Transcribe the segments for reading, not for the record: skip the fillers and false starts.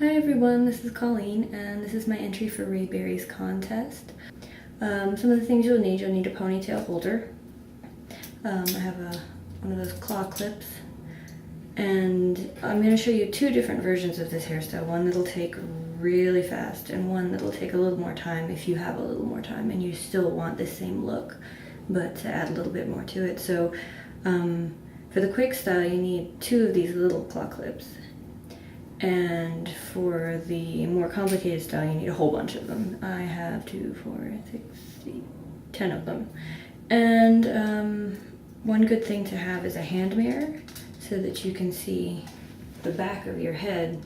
Hi everyone, this is Colleen and this is my entry for Reiberry's contest. Some of the things you'll need a ponytail holder. I have one of those claw clips, and I'm going to show you two different versions of this hairstyle. One that'll take really fast and one that'll take a little more time if you have a little more time and you still want the same look but to add a little bit more to it. So for the quick style you need two of these little claw clips. And for the more complicated style, you need a whole bunch of them. I have 2, 4, 6, 8, 10 of them. And one good thing to have is a hand mirror so that you can see the back of your head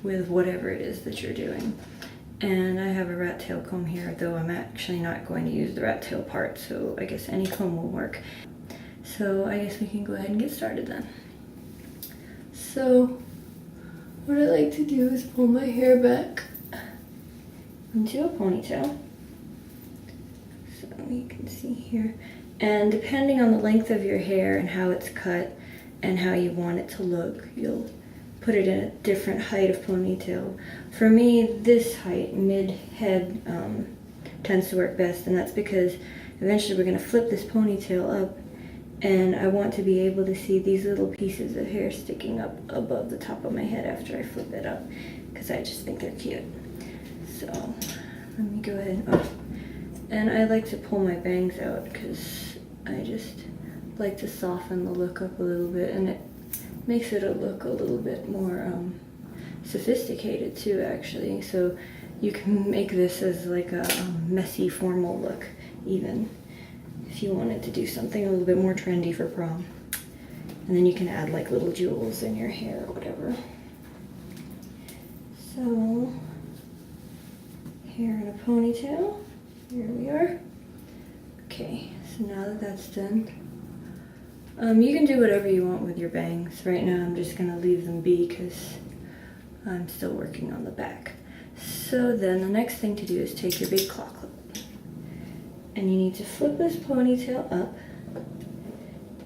with whatever it is that you're doing. And I have a rat tail comb here, though I'm actually not going to use the rat tail part, so I guess any comb will work. So I guess we can go ahead and get started then. So what I like to do is pull my hair back into a ponytail, so you can see here. And depending on the length of your hair and how it's cut and how you want it to look, you'll put it in a different height of ponytail. For me, this height, mid-head, tends to work best, and that's because eventually we're going to flip this ponytail up, and I want to be able to see these little pieces of hair sticking up above the top of my head after I flip it up, because I just think they're cute. So let me go ahead. Oh, and I like to pull my bangs out because I just like to soften the look up a little bit, and it makes it look a little bit more sophisticated too, actually. So you can make this as like a messy formal look even, if you wanted to do something a little bit more trendy for prom. And then you can add like little jewels in your hair or whatever. So, hair in a ponytail, here we are. Okay, so now that that's done, you can do whatever you want with your bangs. Right now I'm just gonna leave them be because I'm still working on the back. So then the next thing to do is take your big claw clip. And you need to flip this ponytail up,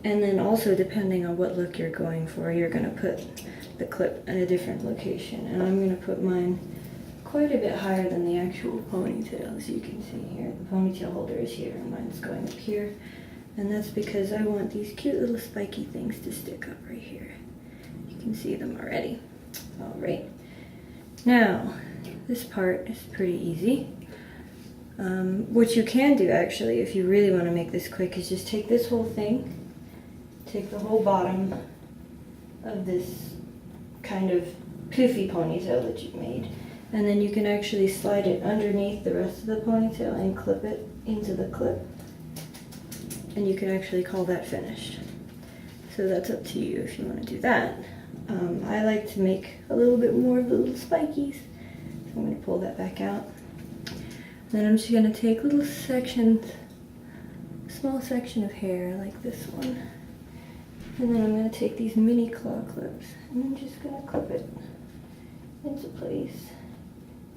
and then also depending on what look you're going for, you're going to put the clip in a different location. And I'm going to put mine quite a bit higher than the actual ponytail, as you can see here. The ponytail holder is here and mine's going up here, and that's because I want these cute little spiky things to stick up right here. You can see them already. Alright, now this part is pretty easy. What you can do actually, if you really want to make this quick, is just take this whole thing, take the whole bottom of this kind of poofy ponytail that you've made, and then you can actually slide it underneath the rest of the ponytail and clip it into the clip, and you can actually call that finished. So that's up to you if you want to do that. I like to make a little bit more of the little spikies, so I'm going to pull that back out. Then I'm just going to take little sections, a small section of hair like this one, and then I'm going to take these mini claw clips and I'm just going to clip it into place,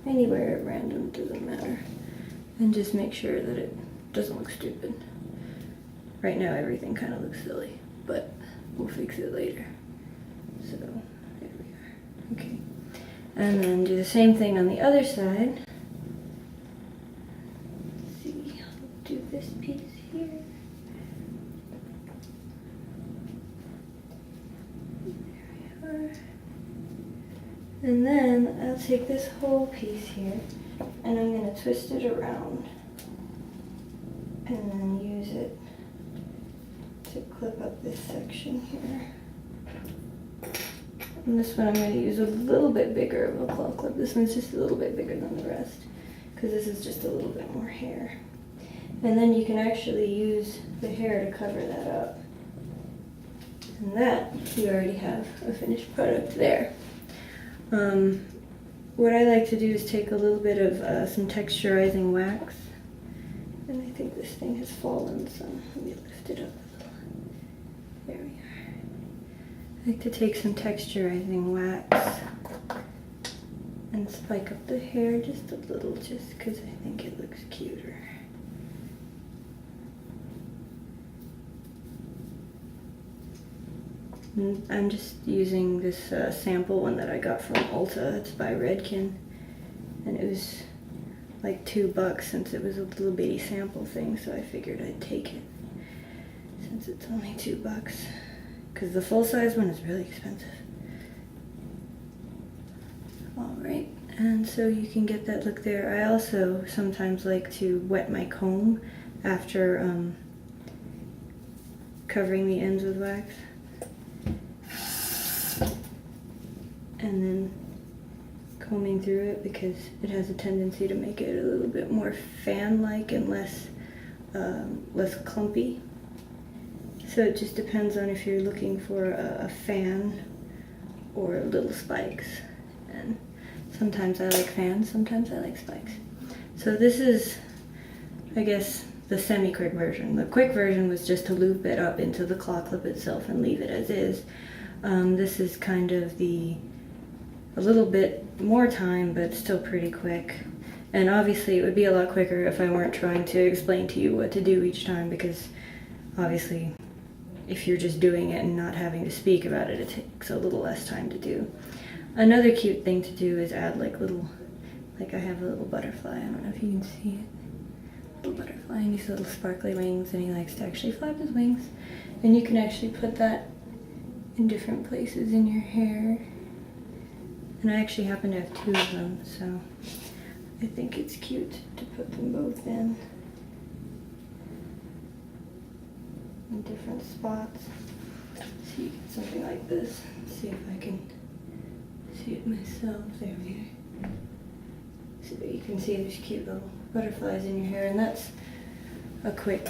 anywhere at random, doesn't matter, and just make sure that it doesn't look stupid. Right now everything kind of looks silly, but we'll fix it later. So there we are. Okay, and then do the same thing on the other side. Do this piece here. There we are. And then I'll take this whole piece here and I'm going to twist it around and then use it to clip up this section here. And this one I'm going to use a little bit bigger of a claw clip. This one's just a little bit bigger than the rest because this is just a little bit more hair. And then you can actually use the hair to cover that up. And that, you already have a finished product there. What I like to do is take a little bit of some texturizing wax. And I think this thing has fallen, so let me lift it up a little. There we are. I like to take some texturizing wax and spike up the hair just a little, just because I think it looks cuter. And I'm just using this sample one that I got from Ulta. It's by Redken, and it was like $2 since it was a little bitty sample thing, so I figured I'd take it since it's only $2, because the full-size one is really expensive. Alright, and so you can get that look there. I also sometimes like to wet my comb after covering the ends with wax, and then combing through it, because it has a tendency to make it a little bit more fan-like and less clumpy. So it just depends on if you're looking for a fan or little spikes. And sometimes I like fans, sometimes I like spikes. So this is, I guess, the semi-quick version. The quick version was just to loop it up into the claw clip itself and leave it as is. This is kind of a little bit more time, but still pretty quick. And obviously it would be a lot quicker if I weren't trying to explain to you what to do each time, because obviously if you're just doing it and not having to speak about it, it takes a little less time to do. Another cute thing to do is add like I have a little butterfly, I don't know if you can see it. Little butterfly and these little sparkly wings, and he likes to actually flap his wings. And you can actually put that in different places in your hair. And I actually happen to have 2 of them, so I think it's cute to put them both in different spots. So you get something like this. Let's see if I can see it myself. There we are. So you can see there's cute little butterflies in your hair, and that's a quick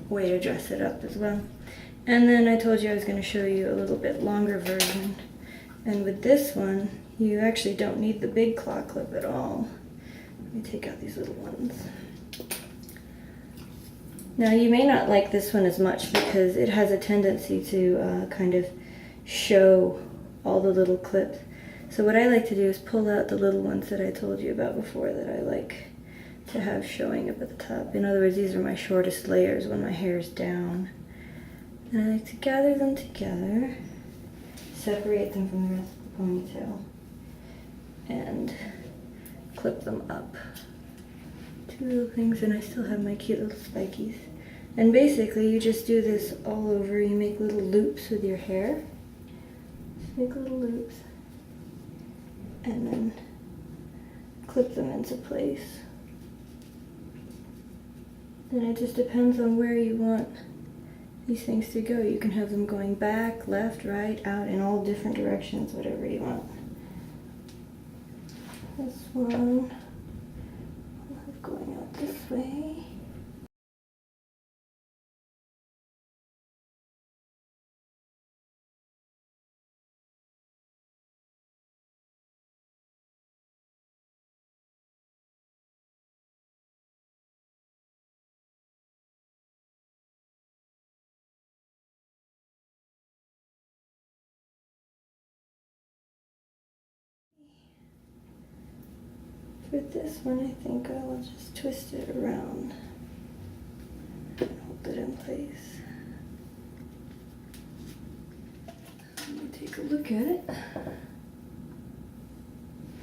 way to dress it up as well. And then I told you I was going to show you a little bit longer version. And with this one, you actually don't need the big claw clip at all. Let me take out these little ones. Now you may not like this one as much because it has a tendency to kind of show all the little clips. So what I like to do is pull out the little ones that I told you about before that I like to have showing up at the top. In other words, these are my shortest layers when my hair is down. And I like to gather them together, separate them from the rest of the ponytail, and clip them up. 2 little things, and I still have my cute little spikies. And basically you just do this all over. You make little loops with your hair. Just make little loops. And then clip them into place. And it just depends on where you want these things to go. You can have them going back, left, right, out, in all different directions, whatever you want. This one I'll have going out this way. For this one, I think I will just twist it around and hold it in place. Let me take a look at it.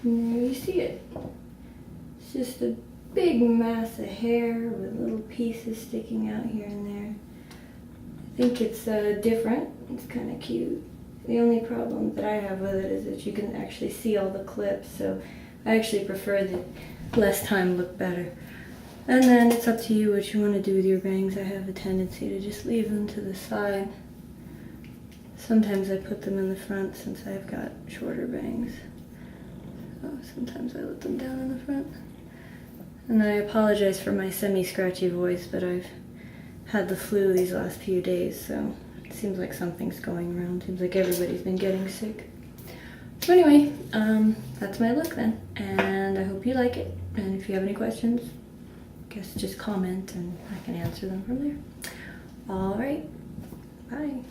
And there you see it. It's just a big mass of hair with little pieces sticking out here and there. I think it's different. It's kind of cute. The only problem that I have with it is that you can actually see all the clips, so I actually prefer the less time look better. And then it's up to you what you want to do with your bangs. I have a tendency to just leave them to the side. Sometimes I put them in the front since I've got shorter bangs. So sometimes I let them down in the front. And I apologize for my semi-scratchy voice, but I've had the flu these last few days, so it seems like something's going around. Seems like everybody's been getting sick. So anyway, that's my look then, and I hope you like it. And if you have any questions, I guess just comment and I can answer them from there. All right, bye.